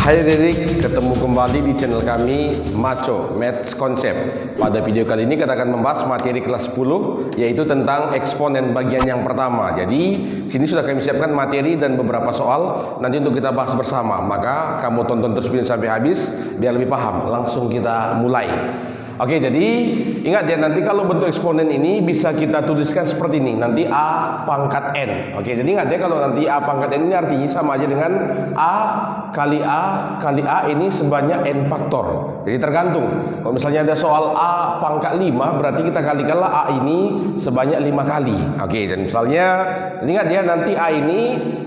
Hai adik-adik, ketemu kembali di channel kami Maco Maths Concept. Pada video kali ini kita akan membahas materi kelas 10, yaitu tentang eksponen bagian yang pertama. Jadi sini sudah kami siapkan materi dan beberapa soal nanti untuk kita bahas bersama. Maka kamu tonton terus video sampai habis biar lebih paham. Langsung kita mulai. Oke, jadi ingat ya, nanti kalau bentuk eksponen ini bisa kita tuliskan seperti ini. Nanti A pangkat N. Oke, jadi ingat ya, kalau nanti A pangkat N ini artinya sama aja dengan A kali A ini sebanyak N faktor. Jadi tergantung. Kalau misalnya ada soal A pangkat 5, berarti kita kalikanlah A ini sebanyak 5 kali. Oke, dan misalnya ingat ya, nanti A ini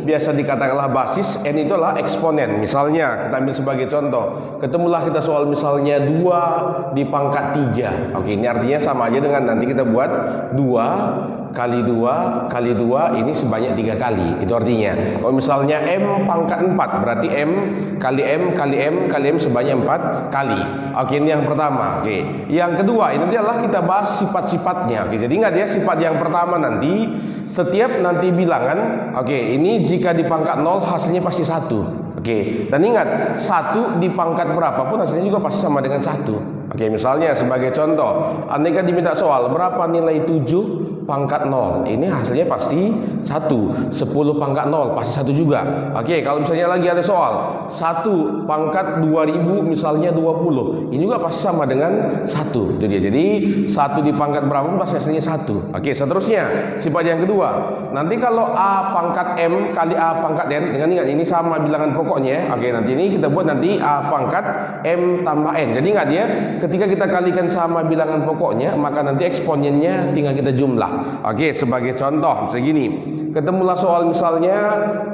biasa dikatakanlah basis, N itu adalah eksponen. Misalnya kita ambil sebagai contoh, ketemulah kita soal misalnya 2 di pangkat 3. Oke, ini artinya sama aja dengan nanti kita buat 2 kali 2 kali 2 ini sebanyak 3 kali. Itu artinya kalau misalnya M pangkat 4, berarti M kali M kali M kali M sebanyak 4 kali. Oke, ini yang pertama. Oke, yang kedua ini adalah kita bahas sifat-sifatnya. Oke, jadi ingat ya, sifat yang pertama nanti setiap nanti bilangan, oke, ini jika di pangkat 0 hasilnya pasti 1. Oke, dan ingat 1 di pangkat berapapun hasilnya juga pasti sama dengan 1. Oke, misalnya sebagai contoh, andai kan diminta soal berapa nilai 7 pangkat 0, ini hasilnya pasti 1. 10 pangkat 0 pasti 1 juga. Oke, kalau misalnya lagi ada soal 1 pangkat 2000 misalnya 20, ini juga pasti sama dengan 1. Itu dia. Jadi 1 di pangkat berapa pun pasti hasilnya 1. Oke, seterusnya sifat yang kedua, nanti kalau A pangkat M kali A pangkat N, dengan ingat ini sama bilangan pokoknya. Oke, nanti ini kita buat nanti A pangkat M tambah N. Jadi ingat ya, ketika kita kalikan sama bilangan pokoknya, maka nanti eksponennya tinggal kita jumlah. Oke, sebagai contoh misalnya gini, ketemulah soal misalnya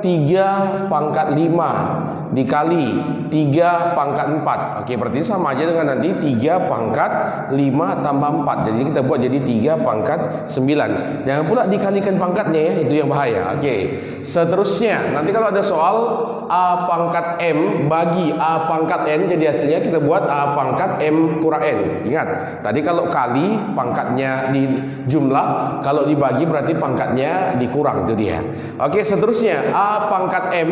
3 pangkat 5 dikali 3 pangkat 4. Oke, berarti sama aja dengan nanti 3 pangkat 5 tambah 4. Jadi kita buat jadi 3 pangkat 9. Jangan pula dikalikan pangkatnya ya, itu yang bahaya. Oke, seterusnya nanti kalau ada soal A pangkat M bagi A pangkat N, jadi hasilnya kita buat A pangkat M kurang N. Ingat, tadi kalau kali pangkatnya di jumlah, kalau dibagi berarti pangkatnya dikurang, itu dia. Oke, seterusnya A pangkat M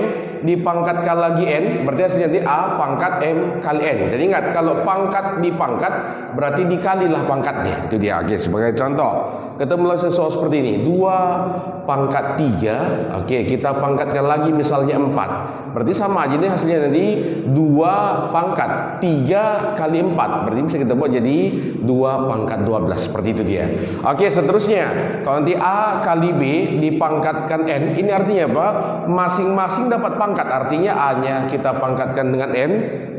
dipangkatkan lagi N, berarti hasilnya nanti A pangkat M kali N. Jadi ingat, kalau pangkat dipangkat berarti dikalilah pangkatnya, itu dia. Oke, sebagai contoh, ketemulah soal seperti ini, 2 pangkat 3. Oke, kita pangkatkan lagi misalnya 4, berarti sama aja ini hasilnya nanti 2 pangkat 3 kali 4, berarti bisa kita buat jadi 2 pangkat 12, seperti itu dia. Oke, seterusnya kalau nanti A kali B dipangkatkan N, ini artinya apa? Masing-masing dapat pangkat, artinya A-nya kita pangkatkan dengan N,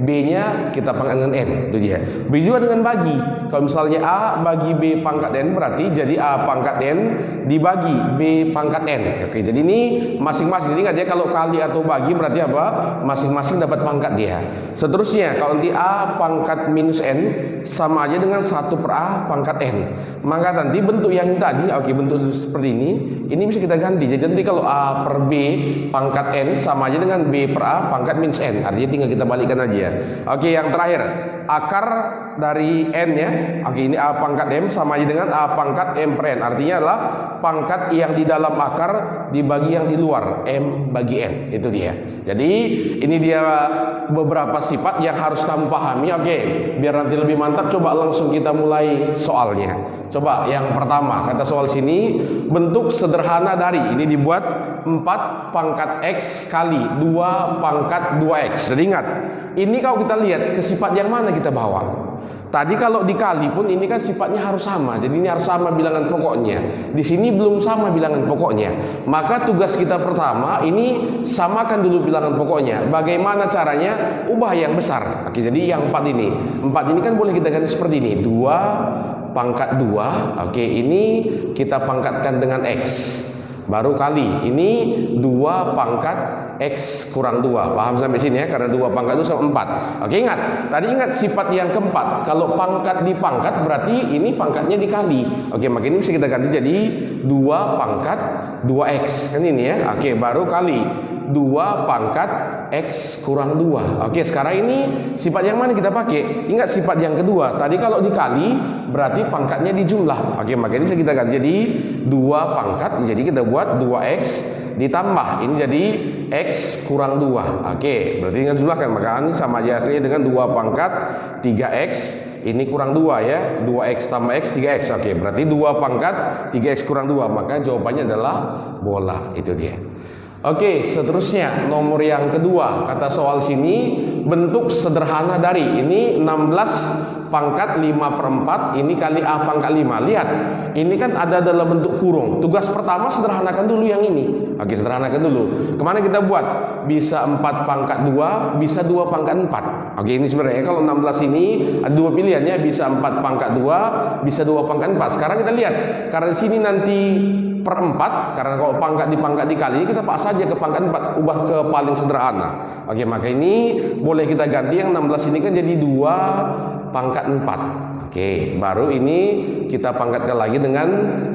B-nya kita pangkatkan dengan N, itu dia. B juga dengan bagi, kalau misalnya A bagi B pangkat N, berarti jadi A pangkat N dibagi B pangkat N. Oke, jadi ini masing-masing. Jadi ingat ya, kalau kali atau bagi berarti apa? Masing-masing dapat pangkat dia. Seterusnya kalau nanti A pangkat minus N sama aja dengan 1 per A pangkat N, maka nanti bentuk yang tadi, oke, bentuk seperti ini bisa kita ganti. Jadi nanti kalau A per B pangkat N sama aja dengan B per A pangkat minus N, artinya tinggal kita balikkan aja. Oke, yang terakhir, akar dari N ya. Oke, ini A pangkat M sama aja dengan A pangkat M per N, artinya adalah pangkat yang di dalam akar dibagi yang di luar, M bagi N, itu dia. Jadi ini dia beberapa sifat yang harus kamu pahami. Oke, biar nanti lebih mantap, coba langsung kita mulai soalnya. Coba yang pertama, kata soal sini, bentuk sederhana dari ini dibuat 4 pangkat X kali 2 pangkat 2X. Jadi ingat, ini kalau kita lihat ke sifat yang mana kita bawa. Tadi kalau dikali pun ini kan sifatnya harus sama. Jadi ini harus sama bilangan pokoknya. Di sini belum sama bilangan pokoknya. Maka tugas kita pertama ini samakan dulu bilangan pokoknya. Bagaimana caranya? Ubah yang besar. Oke, jadi yang 4 ini. 4 ini kan boleh kita ganti seperti ini. 2 pangkat 2. Oke, ini kita pangkatkan dengan X. Baru kali. Ini 2 pangkat X kurang 2. Paham sampai sini ya? Karena 2 pangkat itu sama 4. Oke, ingat. Tadi ingat sifat yang keempat. Kalau pangkat dipangkat berarti ini pangkatnya dikali. Oke, maka ini bisa kita ganti jadi 2 pangkat 2X. Kan ini ya. Oke, baru kali 2 pangkat X kurang 2. Oke, sekarang ini sifat yang mana kita pakai? Ingat sifat yang kedua. Tadi kalau dikali berarti pangkatnya dijumlah. Oke, maka ini bisa kita ganti jadi 2 pangkat. Jadi kita buat 2X ditambah. Ini jadi X kurang 2. Oke, berarti ingat dulu kan, maka ini sama aja hasilnya dengan 2 pangkat 3X. Ini kurang 2 ya, 2X tambah X 3X. Oke, berarti 2 pangkat 3X kurang 2. Maka jawabannya adalah bola. Itu dia. Oke, seterusnya nomor yang kedua. Kata soal sini, bentuk sederhana dari. Ini 16 pangkat 5/4, ini kali A pangkat 5. Lihat, ini kan ada dalam bentuk kurung. Tugas pertama sederhanakan dulu yang ini. Oke, sederhanakan dulu. Kemana kita buat? Bisa 4 pangkat 2, bisa 2 pangkat 4. Oke, ini sebenarnya kalau 16 ini ada dua pilihannya, bisa 4 pangkat 2, bisa 2 pangkat 4. Sekarang kita lihat, karena di sini nanti per 4, karena kalau pangkat dikali, kita pas saja ke pangkat 4, ubah ke paling sederhana. Oke, maka ini boleh kita ganti yang 16 ini kan jadi 2 pangkat 4. Oke, baru ini kita pangkatkan lagi dengan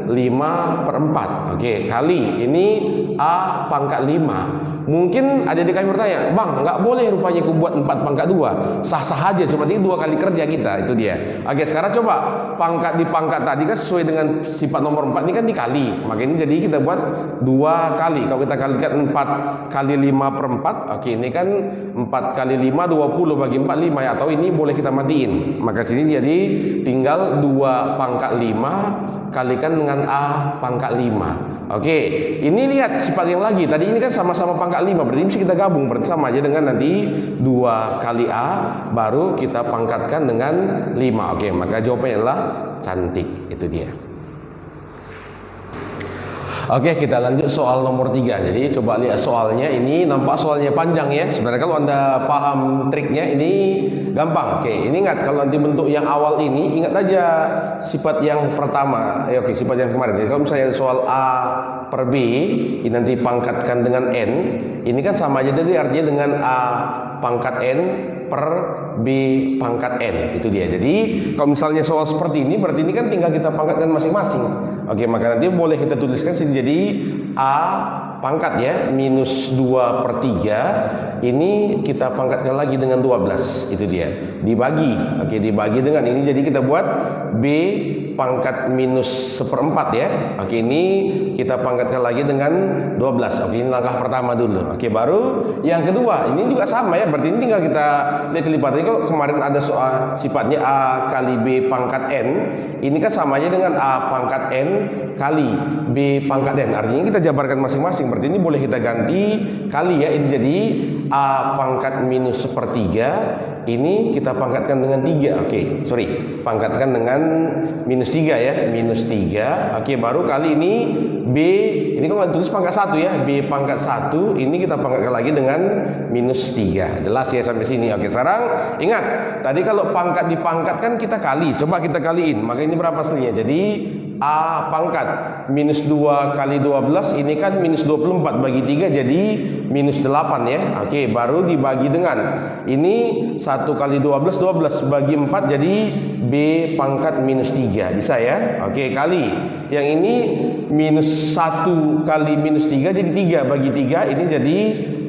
5/4. Oke, kali ini A pangkat 5. Mungkin ada di kami bertanya, Bang, nggak boleh rupanya aku buat 4 pangkat 2. Sah-sah aja, cuma ini 2 kali kerja kita, itu dia. Oke, sekarang coba pangkat di pangkat tadi kan sesuai dengan sifat nomor 4 ini kan dikali. Maka ini jadi kita buat 2 kali. Kalau kita kalikan 4 kali 5/4, oke, ini kan 4 kali 5 20 bagi 4 5 ya, atau ini boleh kita matiin. Maka sini jadi tinggal 2 pangkat 5 kalikan dengan A pangkat 5. Oke, ini lihat sifat yang lagi. Tadi ini kan sama-sama pangkat 5, berarti bisa kita gabung, berarti sama aja dengan nanti 2 kali A baru kita pangkatkan dengan 5. Oke, maka jawabannya adalah cantik. Itu dia. Oke, kita lanjut soal nomor 3. Jadi coba lihat soalnya. Ini nampak soalnya panjang ya. Sebenarnya kalau Anda paham triknya ini gampang. Oke, ini ingat kalau nanti bentuk yang awal ini, ingat aja sifat yang pertama. Oke, sifat yang kemarin. Jadi kalau misalnya soal A per B, ini nanti pangkatkan dengan N. Ini kan sama aja, jadi artinya dengan A pangkat N per B pangkat N. Itu dia. Jadi kalau misalnya soal seperti ini, berarti ini kan tinggal kita pangkatkan masing-masing. Oke, maka nanti boleh kita tuliskan sini jadi A pangkat ya minus 2/3, ini kita pangkatkan lagi dengan 12. Itu dia, dibagi. Oke, dibagi dengan ini, jadi kita buat B pangkat minus 1/4 ya. Oke, ini kita pangkatkan lagi dengan 12. Oke, ini langkah pertama dulu. Oke, baru yang kedua, ini juga sama ya, berarti ini tinggal kita lihat lipatan. Kalau kemarin ada soal sifatnya A kali B pangkat N, ini kan sama aja dengan A pangkat N kali B pangkat N. Artinya kita jabarkan masing-masing. Berarti ini boleh kita ganti kali ya. Ini jadi A pangkat minus 1/3. Ini kita pangkatkan dengan 3. Oke, sorry, pangkatkan dengan minus 3 ya. Minus 3. Oke, baru kali ini B. Ini kalau tulis pangkat 1 ya. B pangkat 1. Ini kita pangkatkan lagi dengan minus 3. Jelas ya sampai sini. Oke, sekarang ingat. Tadi kalau pangkat dipangkatkan kita kali. Coba kita kaliin. Maka ini berapa hasilnya? Jadi A pangkat minus 2 kali 12, ini kan minus 24 bagi 3 jadi minus 8 ya. Oke, baru dibagi dengan ini 1 kali 12, 12 bagi 4 jadi B pangkat minus 3. Bisa ya? Oke, kali yang ini minus 1 kali minus 3 jadi 3 bagi 3, ini jadi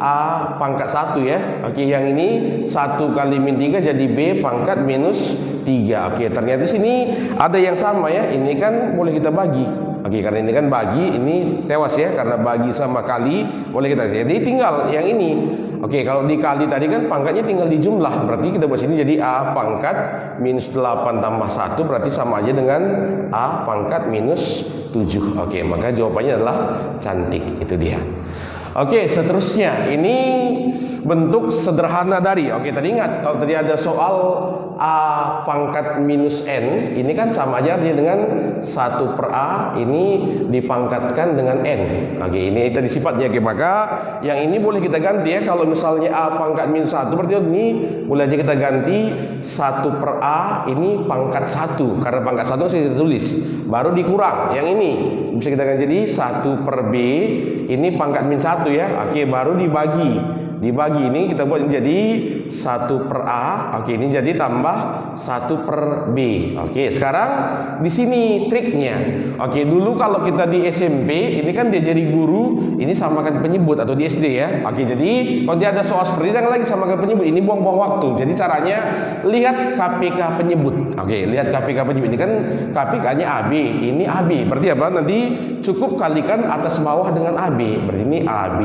A pangkat 1 ya. Oke, yang ini 1 kali min 3 jadi B pangkat minus 3. Oke, ternyata sini ada yang sama ya. Ini kan boleh kita bagi. Oke, karena ini kan bagi, ini tewas ya, karena bagi sama kali boleh kita. Jadi tinggal yang ini. Oke, kalau dikali tadi kan pangkatnya tinggal dijumlah. Berarti kita buat sini jadi A pangkat minus 8 tambah 1 berarti sama aja dengan A pangkat minus 7. Oke, maka jawabannya adalah cantik. Itu dia. Oke, seterusnya ini bentuk sederhana dari. Oke, tadi ingat kalau tadi ada soal A pangkat minus N, ini kan sama aja artinya dengan 1 per A, ini dipangkatkan dengan N. Oke, ini tadi sifatnya. Oke, maka yang ini boleh kita ganti ya. Kalau misalnya A pangkat minus 1, berarti ini boleh aja kita ganti 1 per A, ini pangkat 1. Karena pangkat 1 harus kita tulis. Baru dikurang. Yang ini bisa kita ganti jadi 1 per B, ini pangkat min 1 ya. Oke, baru dibagi. Dibagi ini kita buat jadi 1 per A. Oke, ini jadi tambah 1 per B. Oke, sekarang di sini triknya. Oke, dulu kalau kita di SMP ini kan dia jadi guru, ini samakan penyebut atau di SD ya. Oke, jadi kalau dia ada soal seperti ini jangan lagi samakan penyebut. Ini buang-buang waktu. Jadi caranya lihat KPK penyebut. Oke, lihat KPK penyebut. Ini kan KPK-nya AB, ini AB. Berarti apa? Nanti cukup kalikan atas bawah dengan AB. Berarti ini AB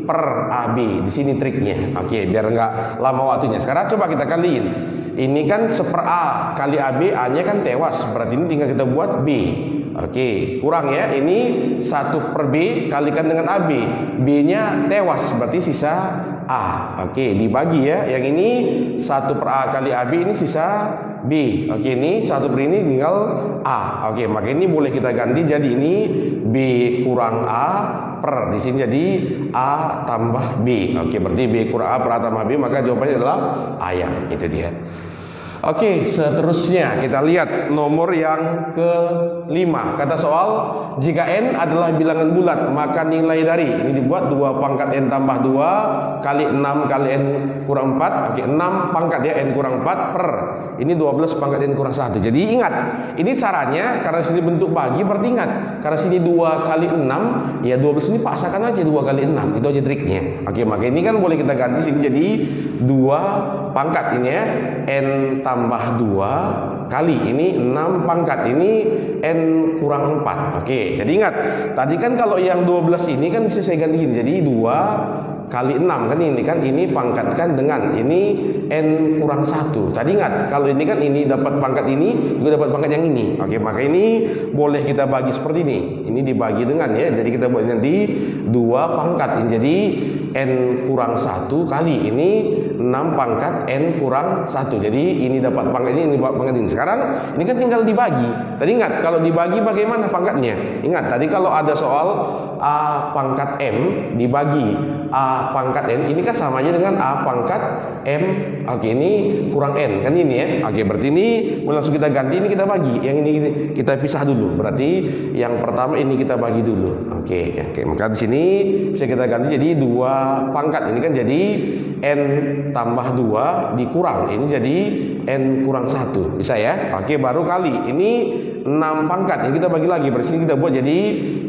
per AB. Di sini triknya. Oke, biar nggak lama waktunya. Sekarang coba kita kaliin. Ini kan 1/A kali AB, A-nya kan tewas. Berarti ini tinggal kita buat B. Oke, kurang ya. Ini 1/B kalikan dengan AB. B-nya tewas, berarti sisa A. Oke, dibagi ya. Yang ini 1/A kali AB, ini sisa B. Oke, ini 1 per ini tinggal A. Oke, maka ini boleh kita ganti jadi ini B kurang A per. Di sini jadi A tambah B. Oke, berarti B kurang A per A tambah B, maka jawabannya adalah ayam. Itu dia. Oke, seterusnya kita lihat nomor yang ke-5. Kata soal, jika N adalah bilangan bulat, maka nilai dari, ini dibuat 2 pangkat N tambah 2 kali 6 kali N kurang 4. Oke, 6 pangkat ya N kurang 4 per. Ini 12 pangkat N kurang 1. Jadi ingat, ini caranya, karena sini bentuk bagi, berarti ingat, karena sini 2 kali 6, ya 12 ini paksakan aja 2 kali 6. Itu aja triknya. Oke, maka ini kan boleh kita ganti sini jadi 2 pangkat ini ya. N tambah 2 kali ini 6 pangkat ini N kurang 4. Oke, jadi ingat, tadi kan kalau yang 12 ini kan bisa saya gantiin jadi 2 kali 6 kan, ini pangkatkan dengan ini N kurang 1. Tadi ingat, kalau ini kan ini dapat pangkat ini juga dapat pangkat yang ini. Oke, maka ini boleh kita bagi seperti ini. Ini dibagi dengan ya. Jadi kita buat nanti 2 pangkat ini jadi N kurang 1 kali ini 6 pangkat N kurang 1. Jadi ini dapat pangkat ini dapat pangkat ini. Sekarang ini kan tinggal dibagi. Tadi ingat, kalau dibagi bagaimana pangkatnya? Ingat, tadi kalau ada soal A pangkat M dibagi A pangkat N, ini kan sama aja dengan A pangkat M. Oke, ini kurang N kan ini ya. Oke, berarti ini langsung kita ganti, ini kita bagi. Yang ini kita pisah dulu. Berarti yang pertama ini kita bagi dulu. Oke, maka di sini bisa kita ganti jadi 2 pangkat. Ini kan jadi N tambah 2 dikurang. Ini jadi N kurang 1. Bisa ya? Oke, baru kali. Ini 6 pangkat. Ini kita bagi lagi. Berarti kita buat jadi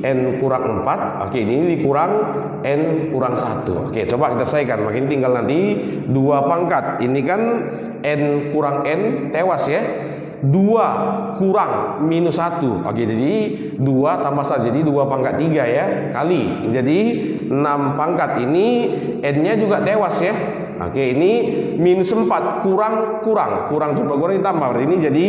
N kurang 4. Oke, ini dikurang N kurang 1. Oke, coba kita selesaikan. Makin tinggal nanti 2 pangkat. Ini kan N kurang N tewas ya. 2 kurang minus 1. Oke, jadi 2 tambah 1 jadi 2 pangkat 3 ya. Kali. Jadi 6 pangkat ini N-nya juga tewas ya. Oke, ini minus 4 kurang coba kurang ditambah. Berarti ini jadi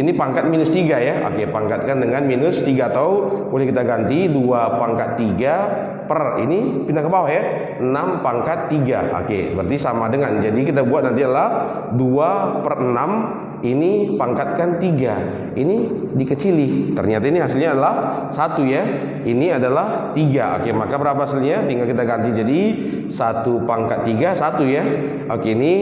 ini pangkat minus 3 ya. Oke, pangkatkan dengan minus 3 atau boleh kita ganti 2 pangkat 3 per ini pindah ke bawah ya. 6 pangkat 3. Oke, berarti sama dengan. Jadi kita buat nanti adalah 2 per 6 ini pangkatkan 3. Ini dikecili. Ternyata ini hasilnya adalah 1 ya. Ini adalah 3. Oke, maka berapa hasilnya? Tinggal kita ganti jadi 1 pangkat 3 1 ya. Oke, ini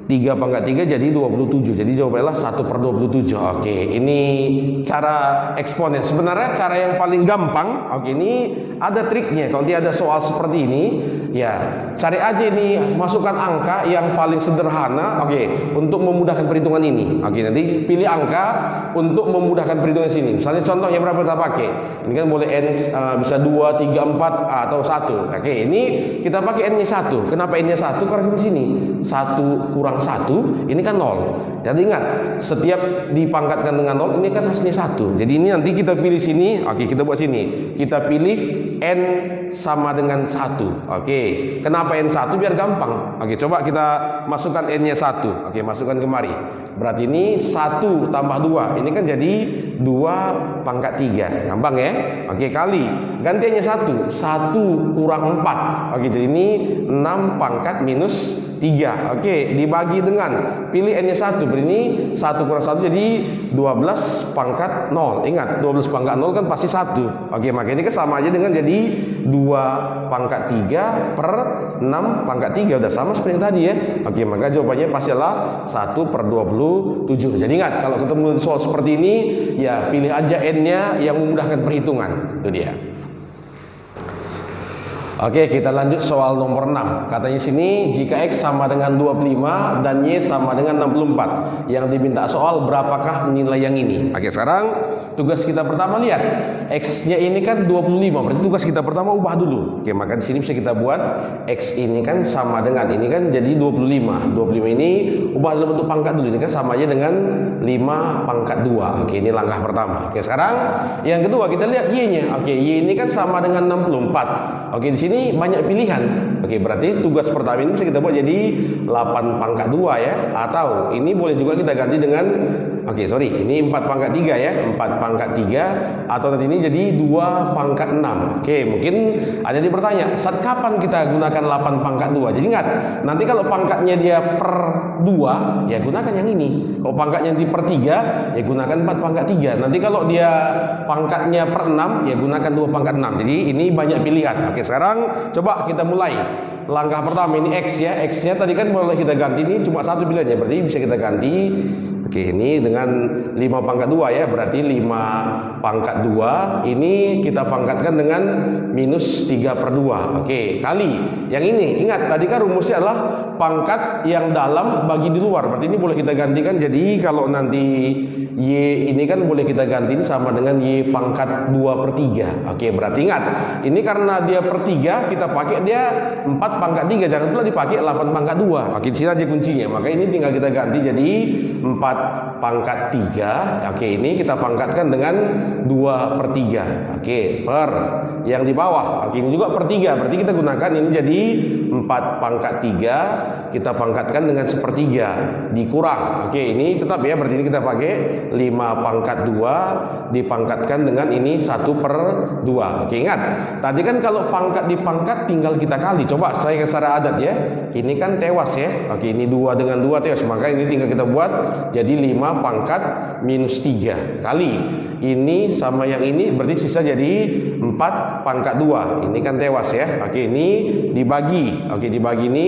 3 pangkat 3 jadi 27. Jadi jawabannya 1 per 27. Oke, ini cara eksponen. Sebenarnya cara yang paling gampang. Oke, ini ada triknya. Kalau dia ada soal seperti ini, ya cari aja ini, masukkan angka yang paling sederhana. Oke, untuk memudahkan perhitungan ini. Oke, nanti pilih angka untuk memudahkan perhitungan sini. Misalnya contohnya berapa kita pakai? Ini kan boleh N bisa 2, 3, 4 atau 1. Oke, ini kita pakai N-nya 1. Kenapa N-nya 1? Karena di sini 1 kurang 1 ini kan 0. Jadi ingat, setiap dipangkatkan dengan 0 ini kan hasilnya 1. Jadi ini nanti kita pilih sini. Oke, kita buat sini. Kita pilih N sama dengan 1. Oke, kenapa N1? Biar gampang. Oke, coba kita masukkan N-nya 1. Oke, masukkan kemari. Berarti ini 1 tambah 2. Ini kan jadi 2 pangkat 3. Gampang ya? Oke, kali. Gantiannya 1. 1 kurang 4. Oke, jadi ini 6 pangkat minus 3. Oke, dibagi dengan pilih N-nya 1. Berarti ini 1 kurang 1 jadi 12 pangkat 0. Ingat, 12 pangkat 0 kan pasti 1. Oke, maka ini kan sama aja dengan jadi 2 pangkat 3 per 6 pangkat 3. Udah sama seperti yang tadi ya. Oke, maka jawabannya pasti adalah 1 per 27. Jadi ingat, kalau ketemu soal seperti ini, ya pilih aja N-nya yang memudahkan perhitungan. Itu dia. Oke, kita lanjut soal nomor 6. Katanya sini, jika X sama dengan 25 dan Y sama dengan 64. Yang diminta soal berapakah nilai yang ini? Oke, sekarang tugas kita pertama lihat. X-nya ini kan 25. Berarti tugas kita pertama ubah dulu. Oke, maka di sini bisa kita buat X ini kan sama dengan ini kan jadi 25. 25 ini ubah dalam bentuk pangkat dulu. Ini kan sama aja dengan 5 pangkat 2. Oke, ini langkah pertama. Oke, sekarang yang kedua kita lihat Y-nya. Oke, Y ini kan sama dengan 64. Oke, di sini banyak pilihan. Oke, berarti tugas pertama ini bisa kita buat jadi 8 pangkat 2 ya. Atau ini boleh juga kita ganti dengan, oke sorry, ini 4 pangkat 3 ya. 4 pangkat 3, atau nanti ini jadi 2 pangkat 6. Oke, mungkin ada yang bertanya, saat kapan kita gunakan 8 pangkat 2? Jadi ingat, nanti kalau pangkatnya dia per 2, ya gunakan yang ini. Kalau pangkatnya di per 3, ya gunakan 4 pangkat 3. Nanti kalau dia pangkatnya per 6, ya gunakan 2 pangkat 6. Jadi ini banyak pilihan. Oke, sekarang coba kita mulai. Langkah pertama ini X ya. X-nya tadi kan boleh kita ganti, ini cuma satu pilihannya, berarti bisa kita ganti. Oke, ini dengan 5 pangkat 2 ya, berarti 5 pangkat 2 ini kita pangkatkan dengan minus 3 per 2. Oke, kali yang ini, ingat tadi kan rumusnya adalah pangkat yang dalam bagi di luar, berarti ini boleh kita gantikan. Jadi kalau nanti Y ini kan boleh kita ganti sama dengan Y pangkat 2 per 3. Oke, berarti ingat, ini karena dia per 3, kita pakai dia 4 pangkat 3, jangan pula dipakai 8 pangkat 2. Oke, di sini aja kuncinya, maka ini tinggal kita ganti jadi 4 pangkat 3. Oke, ini kita pangkatkan dengan 2 per 3. Oke, per yang di bawah. Oke, ini juga per 3, berarti kita gunakan ini jadi 4 pangkat 3, kita pangkatkan dengan 1/3 dikurang. Oke, ini tetap ya, berarti ini kita pakai 5 pangkat 2 dipangkatkan dengan ini 1/2. Oke, ingat tadi kan kalau pangkat dipangkat tinggal kita kali. Coba saya secara adat ya, ini kan tewas ya. Oke, ini 2 dengan 2 tewas, maka ini tinggal kita buat jadi 5 pangkat minus 3 kali ini sama yang ini, berarti sisa jadi 4 pangkat 2. Ini kan tewas ya. Oke, ini dibagi. Oke, dibagi ini,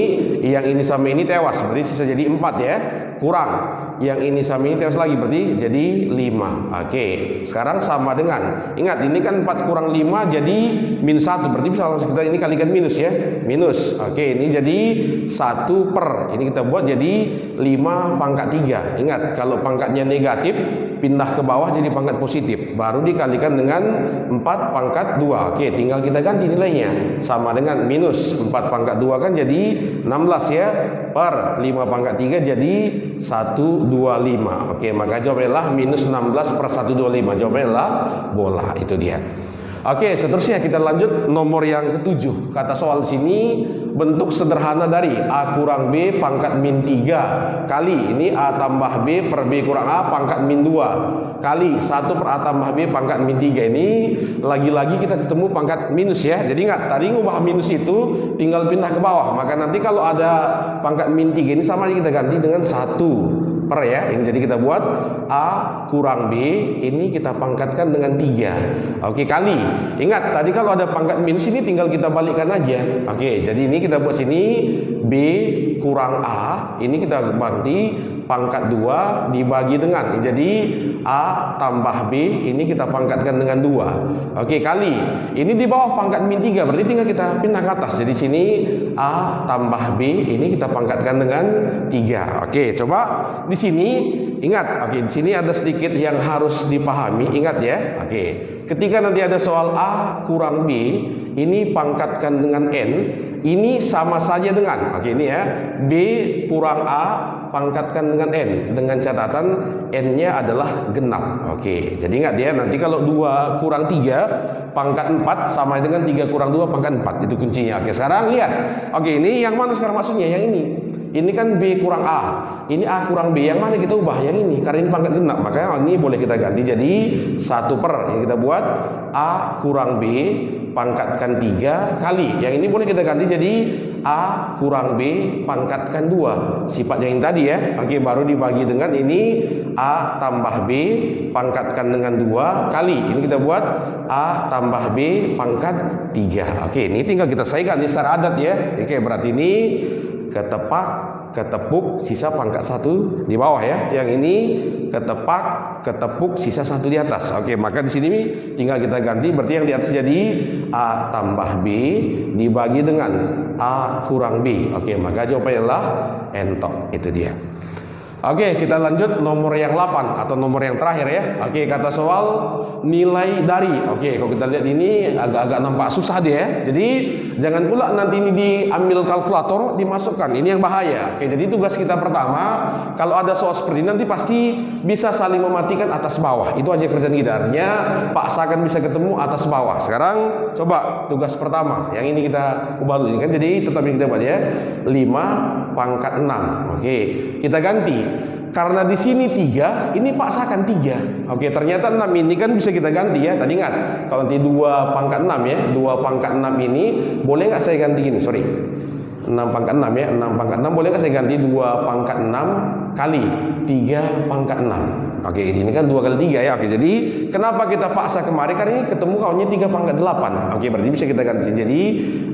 yang ini sama ini tewas, berarti sisa jadi 4 ya. Kurang yang ini sama ini tewas lagi, berarti jadi 5. Oke, sekarang sama dengan, ingat ini kan 4 kurang 5 jadi minus 1, berarti bisa langsung kita ini kalikan minus ya, minus. Oke, ini jadi 1 per, ini kita buat jadi 5 pangkat 3. Ingat kalau pangkatnya negatif pindah ke bawah jadi pangkat positif, baru dikalikan dengan 4 pangkat 2. Oke, tinggal kita ganti nilainya, sama dengan minus 4 pangkat 2 kan jadi 16 ya, per 5 pangkat 3 jadi 125. Oke, maka jawabannya adalah minus 16 per 125. Jawabannya adalah bola, itu dia. Oke, seterusnya kita lanjut nomor yang ke-7. Kata soal sini, bentuk sederhana dari A kurang B pangkat min 3 kali ini A tambah B per B kurang A pangkat min 2 kali 1 per A tambah B pangkat min 3. Ini lagi-lagi kita ketemu pangkat minus ya. Jadi ingat, tadi ngubah minus itu tinggal pindah ke bawah. Maka nanti kalau ada pangkat min 3 ini sama aja kita ganti dengan 1 per ya. Ini jadi kita buat A kurang B, ini kita pangkatkan dengan 3. Oke, kali. Ingat, tadi kalau ada pangkat minus ini tinggal kita balikkan aja. Oke, jadi ini kita buat sini B kurang A, ini kita ganti pangkat 2 dibagi dengan, jadi A tambah B, ini kita pangkatkan dengan 2. Oke, kali. Ini di bawah pangkat min 3, berarti tinggal kita pindah ke atas. Jadi sini A tambah B, ini kita pangkatkan dengan 3. Oke, coba di sini ingat, oke, di sini ada sedikit yang harus dipahami. Ingat ya. Oke, ketika nanti ada soal A kurang B, ini pangkatkan dengan N, ini sama saja dengan, oke ini ya, B kurang A pangkatkan dengan N, dengan catatan N-nya adalah genap. Oke, jadi ingat ya, nanti kalau 2 kurang 3 pangkat 4 sama dengan 3 kurang 2 pangkat 4, itu kuncinya. Oke, sekarang lihat. Oke, ini yang mana sekarang maksudnya? Yang ini. Ini kan B kurang A, ini A kurang B, yang mana kita ubah? Yang ini, karena ini pangkat genap, makanya ini boleh kita ganti jadi 1 per, yang kita buat A kurang B pangkatkan 3 kali, yang ini boleh kita ganti jadi A kurang B pangkatkan 2, sifat yang tadi ya. Oke, baru dibagi dengan ini A tambah B pangkatkan dengan 2 kali, ini kita buat A tambah B pangkat 3. Oke, ini tinggal kita selesaikan ini secara adat ya. Oke, berarti ini ketepak, ketepuk, sisa pangkat 1 di bawah ya. Yang ini ketepak, ketepuk, sisa 1 di atas. Oke, maka di sini tinggal kita ganti, berarti yang di atas jadi A tambah B dibagi dengan A kurang B. Oke, maka jawabannya adalah entok, itu dia. Oke, kita lanjut nomor yang 8 atau nomor yang terakhir ya. Oke, kata soal nilai dari. Oke, kalau kita lihat ini agak-agak nampak susah dia ya. Jadi jangan pula nanti ini diambil kalkulator dimasukkan. Ini yang bahaya. Oke, jadi tugas kita pertama, kalau ada soal seperti ini nanti pasti bisa saling mematikan atas bawah. Itu aja kerjaan kita. Artinya paksakan bisa ketemu atas bawah. Sekarang coba tugas pertama. Yang ini kita ubah dulu kan. Jadi tetap yang kita buat ya. 5 pangkat 6. Oke, kita ganti. Karena di sini 3, ini paksakan 3. Oke, ternyata 6 ini kan bisa kita ganti ya. Tadi ingat, kalau nanti 2 pangkat 6 ya, 2 pangkat 6 ini boleh nggak saya ganti gini? Sorry. 6 pangkat 6 ya, 6 pangkat 6 boleh nggak saya ganti 2 pangkat 6 kali 3 pangkat 6. Oke, ini kan 2 kali 3 ya. Oke, jadi kenapa kita paksa kemari? Karena ini ketemu kawannya 3 pangkat 8. Oke, berarti bisa kita ganti jadi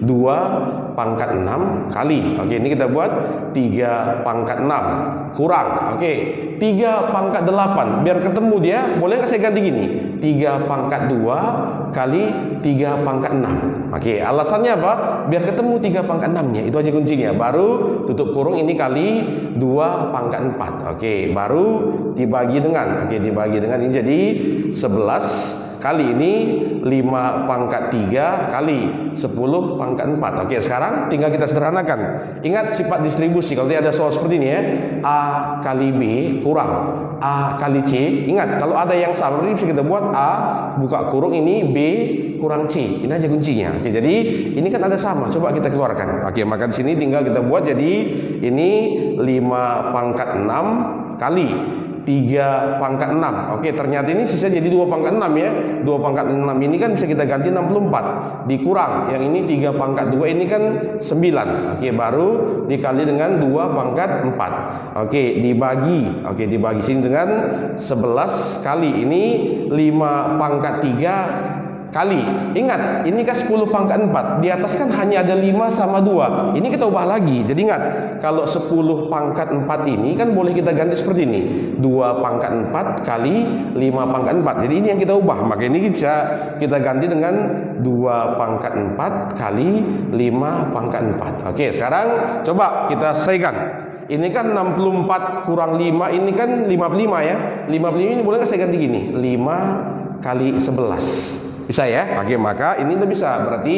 2 pangkat 6 kali. Oke, ini kita buat 3 pangkat 6 kurang. Oke, 3 pangkat 8. Biar ketemu dia, boleh nggak saya ganti gini? 3 pangkat 2 kali 3 pangkat 6. Oke, alasannya apa? Biar ketemu 3 pangkat 6-nya. Itu aja kuncinya. Baru tutup kurung ini kali 2 pangkat 4. Oke, baru dibagi dengan. Oke, dibagi dengan ini jadi 11 kali ini 5 pangkat 3 kali 10 pangkat 4. Oke, sekarang tinggal kita sederhanakan. Ingat sifat distribusi. Kalau ada soal seperti ini ya, A kali B kurang A kali C. Ingat, kalau ada yang sama, ini bisa kita buat A buka kurung ini B kurang C. Ini aja kuncinya. Oke, jadi ini kan ada sama. Coba kita keluarkan. Oke, maka di sini tinggal kita buat jadi ini 5 pangkat 6 kali 3 pangkat 6. Oke, ternyata ini sisa jadi 2 pangkat 6 ya. 2 pangkat 6 ini kan bisa kita ganti 64. Dikurang, yang ini 3 pangkat 2 ini kan 9. Oke, baru dikali dengan 2 pangkat 4. Oke, dibagi. Oke, dibagi sini dengan 11 kali ini 5 pangkat 3 kali. Ingat, ini kan 10 pangkat 4. Di atas kan hanya ada 5 sama 2. Ini kita ubah lagi. Jadi ingat, kalau 10 pangkat 4 ini kan boleh kita ganti seperti ini. 2 pangkat 4 kali 5 pangkat 4. Jadi ini yang kita ubah. Maka ini bisa kita ganti dengan 2 pangkat 4 kali 5 pangkat 4. Oke, sekarang coba kita selesaikan. Ini kan 64 kurang 5. Ini kan 55 ya. 55 ini boleh nggak saya ganti gini? 5 kali 11. Bisa ya? Oke, maka ini udah bisa. Berarti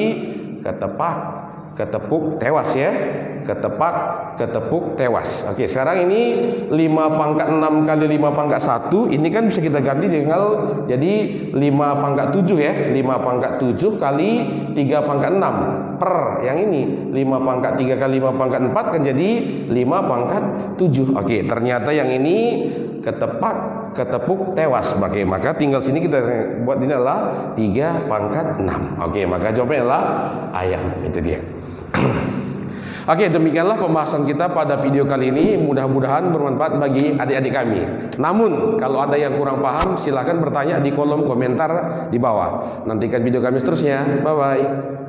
ketepak, ketepuk, tewas ya. Ketepak, ketepuk, tewas. Oke, sekarang ini 5 pangkat 6 kali 5 pangkat 1. Ini kan bisa kita ganti tinggal jadi 5 pangkat 7 ya. 5 pangkat 7 kali 3 pangkat 6 per yang ini 5 pangkat 3 kali 5 pangkat 4 kan jadi 5 pangkat 7. Oke, ternyata yang ini ketepak, ketepuk, tewas. Oke, maka tinggal sini kita buat ini adalah 3 pangkat 6. Oke, maka jawabannya adalah ayam. Itu dia. Oke, demikianlah pembahasan kita pada video kali ini. Mudah-mudahan bermanfaat bagi adik-adik kami. Namun, kalau ada yang kurang paham, silahkan bertanya di kolom komentar di bawah. Nantikan video kami seterusnya. Bye-bye.